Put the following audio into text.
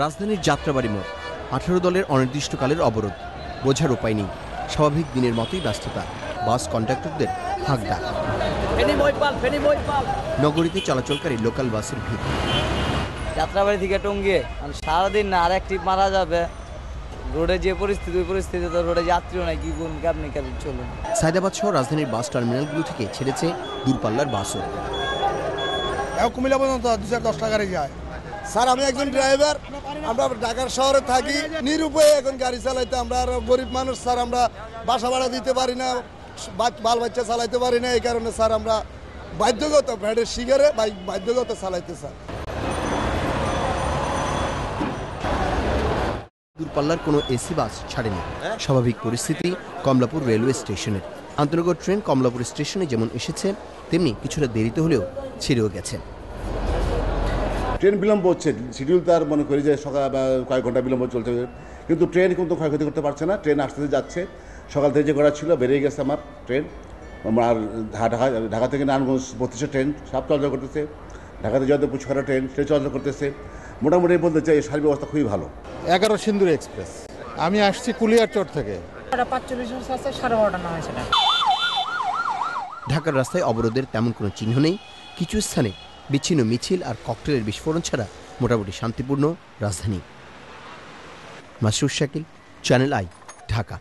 রাজধানীর যাত্রাবাড়ি মোড় 18 দলের অনির্দিষ্টকালের অবরোধ, বোঝার উপায় নেই। স্বাভাবিক দিনের মতোই ব্যস্ততা, বাস কন্ডাক্টরদের হাঁক ডাক। নগরীতে চলাচলকারী লোকাল বাসের ভিড়। যাত্রাবাড়ি থেকে টঙ্গিয়ে সারাদিন না, আর এক ট্রিপ মারা যাবে। রোডে যে পরিস্থিতি, ওই পরিস্থিতিতে রোডে যাত্রীও নাই, কি করুন আপনি কেমন চলুন। সায়দাবাদ সহ রাজধানীর বাস টার্মিনালগুলো থেকে ছেড়েছে দূরপাল্লার বাসও। কুমিল্লা পর্যন্ত 210 টাকা গাড়ি যায়। স্যার, আমি একজন ড্রাইভার, আমরা ঢাকার শহরে থাকি, নিরুপায়ে এখন গাড়ি চালাইতে। আমরা আর গরিব মানুষ স্যার, আমরা বাসা ভাড়া দিতে পারি না, বাল বাচ্চা চালাইতে পারি না। এই কারণে স্যার আমরা বাধ্যগত ভ্যাটের শিকারে বাধ্যগত চালাইতে স্যার। দূরপাল্লার কোনো এসি বাস ছাড়েনি। স্বাভাবিক পরিস্থিতি কমলাপুর রেলওয়ে স্টেশনের। আন্তনগর ট্রেন কমলাপুর স্টেশনে যেমন এসেছে, তেমনি কিছুটা দেরিতে হলেও ছেড়েও গেছে। ট্রেন বিলম্ব হচ্ছে, শিডিউল তার মনে করি যে সকাল কয়েক ঘন্টা বিলম্ব চলছে, কিন্তু ট্রেন কিন্তু ক্ষয়ক্ষতি করতে পারছে না। ট্রেন আসতে যাচ্ছে, সকাল থেকে যে করা ছিল বেরিয়ে গেছে আমার ট্রেন। আর ঢাকা থেকে নারায়ণগঞ্জ 32 ট্রেন সব চলাচল করতেছে। ঢাকাতে যত পুচখারা ট্রেন সে চলাচল করতেছে। মোটামুটি বলতে চাই সার্বিক অবস্থা খুবই ভালো। 11 সিন্দুর এক্সপ্রেস, আমি আসছি কুলিয়ারচর থেকে। ঢাকার রাস্তায় অবরোধের তেমন কোনো চিহ্ন নেই। কিছু স্থানে বিচ্ছিন্ন মিছিল আর ককটেলের বিস্ফোরণ ছাড়া মোটামুটি শান্তিপূর্ণ রাজধানী। Masrur Shakil, channel I, Dhaka.